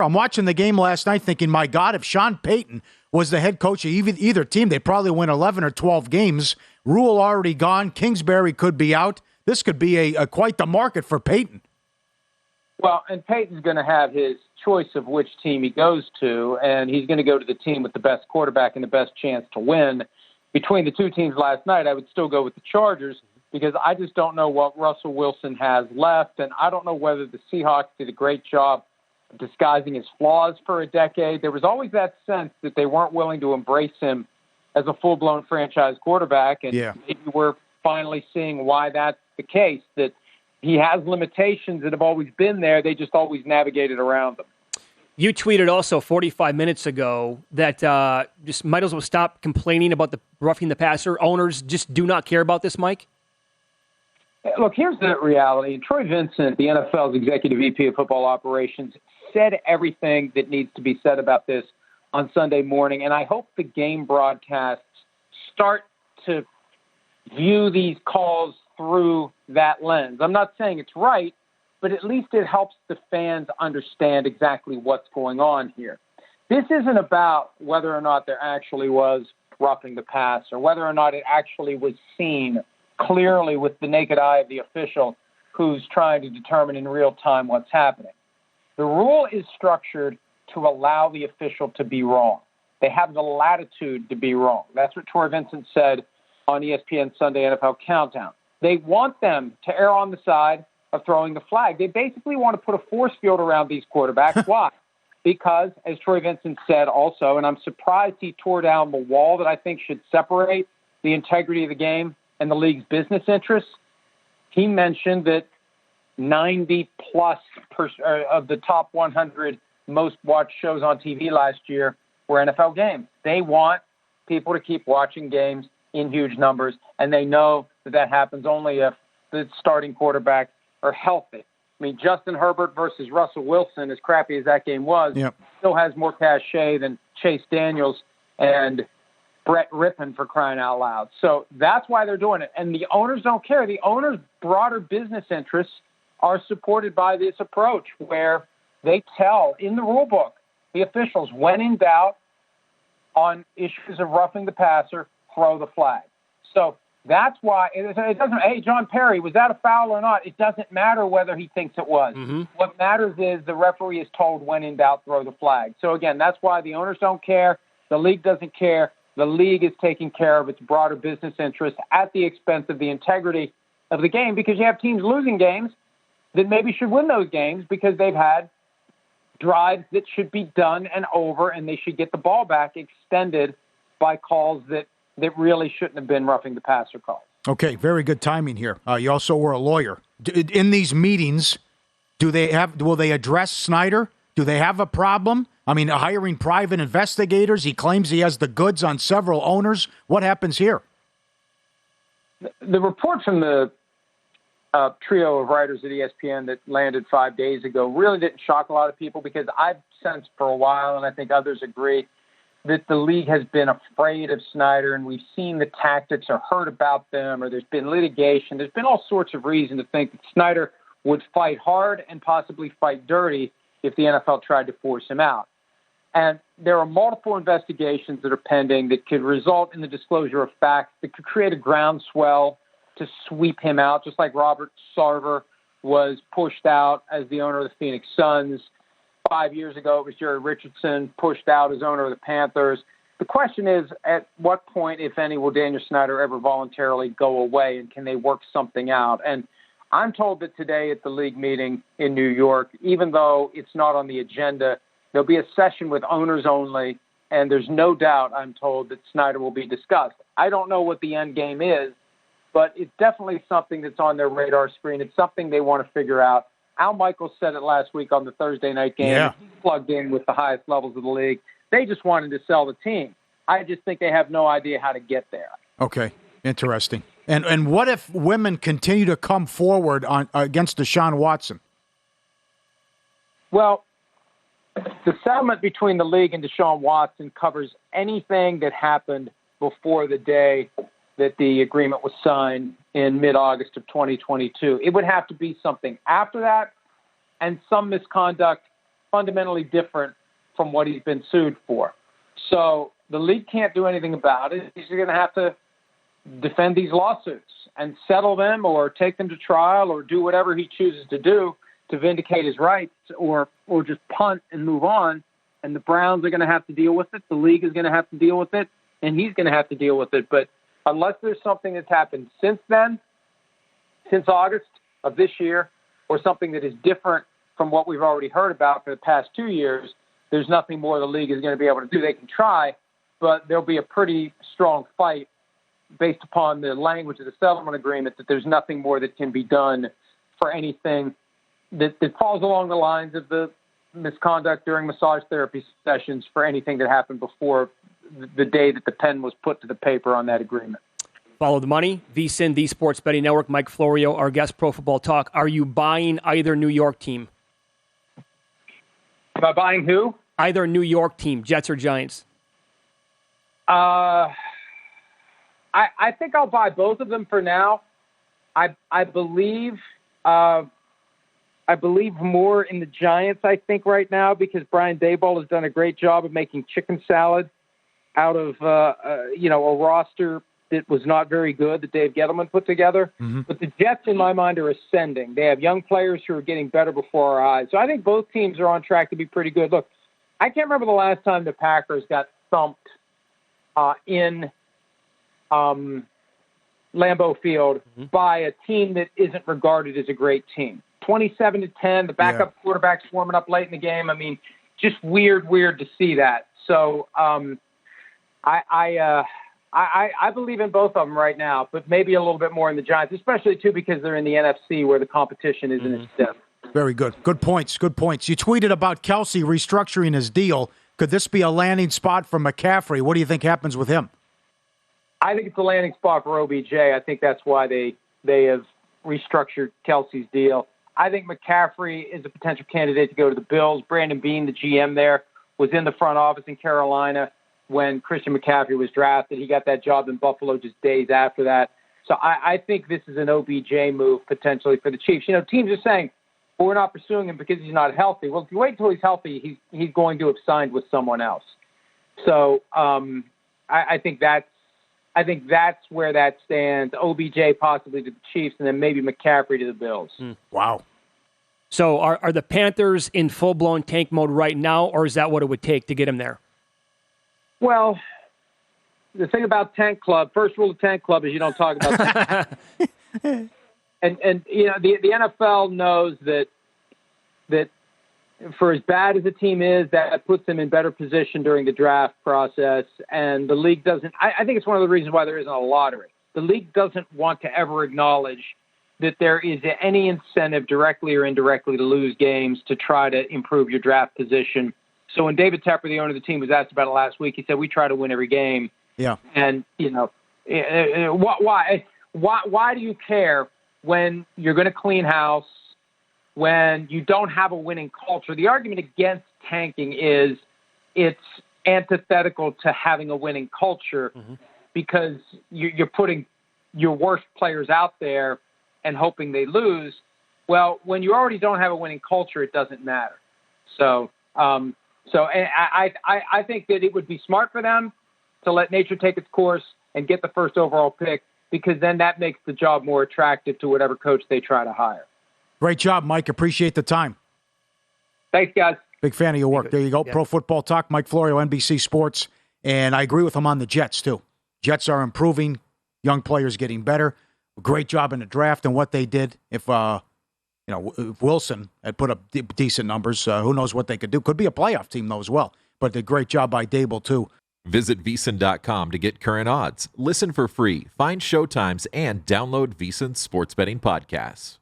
I'm watching the game last night thinking, my God, if Sean Payton was the head coach of either team, they'd probably win 11 or 12 games. Rule already gone. Kingsbury could be out. This could be a quite the market for Payton. Well, and Payton's going to have his choice of which team he goes to, and he's going to go to the team with the best quarterback and the best chance to win. Between the two teams last night, I would still go with the Chargers because I just don't know what Russell Wilson has left, and I don't know whether the Seahawks did a great job disguising his flaws for a decade. There was always that sense that they weren't willing to embrace him as a full-blown franchise quarterback, and maybe we're finally seeing why that's the case, that he has limitations that have always been there. They just always navigated around them. You tweeted also 45 minutes ago that just might as well stop complaining about the roughing the passer. Owners just do not care about this, Mike? Look, here's the reality. Troy Vincent, the NFL's executive VP of football operations, said everything that needs to be said about this on Sunday morning, and I hope the game broadcasts start to view these calls through that lens. I'm not saying it's right, but at least it helps the fans understand exactly what's going on here. This isn't about whether or not there actually was roughing the pass or whether or not it actually was seen clearly with the naked eye of the official who's trying to determine in real time what's happening. The rule is structured to allow the official to be wrong. They have the latitude to be wrong. That's what Troy Vincent said on ESPN Sunday NFL Countdown. They want them to err on the side of throwing the flag. They basically want to put a force field around these quarterbacks. Why? Because, as Troy Vincent said also, and I'm surprised he tore down the wall that I think should separate the integrity of the game and the league's business interests, he mentioned that 90-plus of the top 100 most watched shows on TV last year were NFL games. They want people to keep watching games in huge numbers, and they know that happens only if the starting quarterbacks are healthy. I mean, Justin Herbert versus Russell Wilson, as crappy as that game was, still has more cachet than Chase Daniels and Brett Rippon, for crying out loud. So that's why they're doing it. And the owners don't care. The owners' broader business interests are supported by this approach where they tell in the rule book the officials, when in doubt on issues of roughing the passer, throw the flag. So that's why it doesn't, hey, John Perry, was that a foul or not? It doesn't matter whether he thinks it was. Mm-hmm. What matters is the referee is told when in doubt, throw the flag. So, again, that's why the owners don't care. The league doesn't care. The league is taking care of its broader business interests at the expense of the integrity of the game, because you have teams losing games that maybe should win those games because they've had drives that should be done and over, and they should get the ball back extended by calls that really shouldn't have been roughing the passer calls. Okay, very good timing here. You also were a lawyer. In these meetings, will they address Snyder? Do they have a problem? I mean, hiring private investigators. He claims he has the goods on several owners. What happens here? The report from the trio of writers at ESPN that landed 5 days ago really didn't shock a lot of people, because I've sensed for a while, and I think others agree, that the league has been afraid of Snyder, and we've seen the tactics or heard about them, or there's been litigation. There's been all sorts of reason to think that Snyder would fight hard and possibly fight dirty if the NFL tried to force him out. And there are multiple investigations that are pending that could result in the disclosure of facts that could create a groundswell to sweep him out, just like Robert Sarver was pushed out as the owner of the Phoenix Suns. 5 years ago, it was Jerry Richardson pushed out as owner of the Panthers. The question is, at what point, if any, will Daniel Snyder ever voluntarily go away, and can they work something out? And I'm told that today at the league meeting in New York, even though it's not on the agenda, there'll be a session with owners only, and there's no doubt, I'm told, that Snyder will be discussed. I don't know what the end game is, but it's definitely something that's on their radar screen. It's something they want to figure out. Al Michaels said it last week on the Thursday night game. Yeah. He's plugged in with the highest levels of the league. They just wanted to sell the team. I just think they have no idea how to get there. Okay, interesting. And what if women continue to come forward against DeSean Watson? Well, the settlement between the league and DeSean Watson covers anything that happened before the day that the agreement was signed in mid-August of 2022. It would have to be something after that and some misconduct fundamentally different from what he's been sued for. So the league can't do anything about it. He's going to have to defend these lawsuits and settle them or take them to trial or do whatever he chooses to do to vindicate his rights or just punt and move on. And the Browns are going to have to deal with it. The league is going to have to deal with it. And he's going to have to deal with it. But unless there's something that's happened since then, since August of this year, or something that is different from what we've already heard about for the past 2 years, there's nothing more the league is going to be able to do. They can try, but there'll be a pretty strong fight based upon the language of the settlement agreement that there's nothing more that can be done for anything that falls along the lines of the misconduct during massage therapy sessions for anything that happened before the day that the pen was put to the paper on that agreement. Follow the money. VSiN, the Sports Betting Network. Mike Florio, our guest, Pro Football Talk. Are you buying either New York team? Am I buying who? Either New York team, Jets or Giants. I think I'll buy both of them for now. I believe more in the Giants, I think, right now, because Brian Daboll has done a great job of making chicken salad out of a roster that was not very good that Dave Gettleman put together. Mm-hmm. But the Jets, in my mind, are ascending. They have young players who are getting better before our eyes. So I think both teams are on track to be pretty good. Look, I can't remember the last time the Packers got thumped in Lambeau Field by a team that isn't regarded as a great team. 27-10, the backup quarterback's warming up late in the game. I mean, just weird to see that. So I believe in both of them right now, but maybe a little bit more in the Giants, especially, too, because they're in the NFC where the competition isn't as stiff. Very good. Good points. You tweeted about Kelce restructuring his deal. Could this be a landing spot for McCaffrey? What do you think happens with him? I think it's a landing spot for OBJ. I think that's why they have restructured Kelce's deal. I think McCaffrey is a potential candidate to go to the Bills. Brandon Beane, the GM there, was in the front office in Carolina when Christian McCaffrey was drafted. He got that job in Buffalo just days after that. So I think this is an OBJ move potentially for the Chiefs. You know, teams are saying, well, we're not pursuing him because he's not healthy. Well, if you wait until he's healthy, he's going to have signed with someone else. So I think that's where that stands. OBJ possibly to the Chiefs, and then maybe McCaffrey to the Bills. Wow. So are the Panthers in full-blown tank mode right now, or is that what it would take to get him there? Well, the thing about Tank Club, first rule of Tank Club is you don't talk about Tank. And you know, the NFL knows that for as bad as the team is, that puts them in better position during the draft process. And the league doesn't – I think it's one of the reasons why there isn't a lottery. The league doesn't want to ever acknowledge that there is any incentive, directly or indirectly, to lose games to try to improve your draft position. So when David Tepper, the owner of the team, was asked about it last week, he said, we try to win every game. Yeah. And, you know, why do you care when you're going to clean house, when you don't have a winning culture? The argument against tanking is it's antithetical to having a winning culture because you're putting your worst players out there and hoping they lose. Well, when you already don't have a winning culture, it doesn't matter. So I think that it would be smart for them to let nature take its course and get the first overall pick, because then that makes the job more attractive to whatever coach they try to hire. Great job, Mike. Appreciate the time. Thanks, guys. Big fan of your work. There you go. Yeah. Pro Football Talk, Mike Florio, NBC Sports. And I agree with him on the Jets, too. Jets are improving. Young players getting better. Great job in the draft and what they did. If Wilson had put up decent numbers, who knows what they could do. Could be a playoff team, though, as well. But a great job by Dable, too. Visit VSiN.com to get current odds. Listen for free. Find showtimes and download VSiN sports betting podcasts.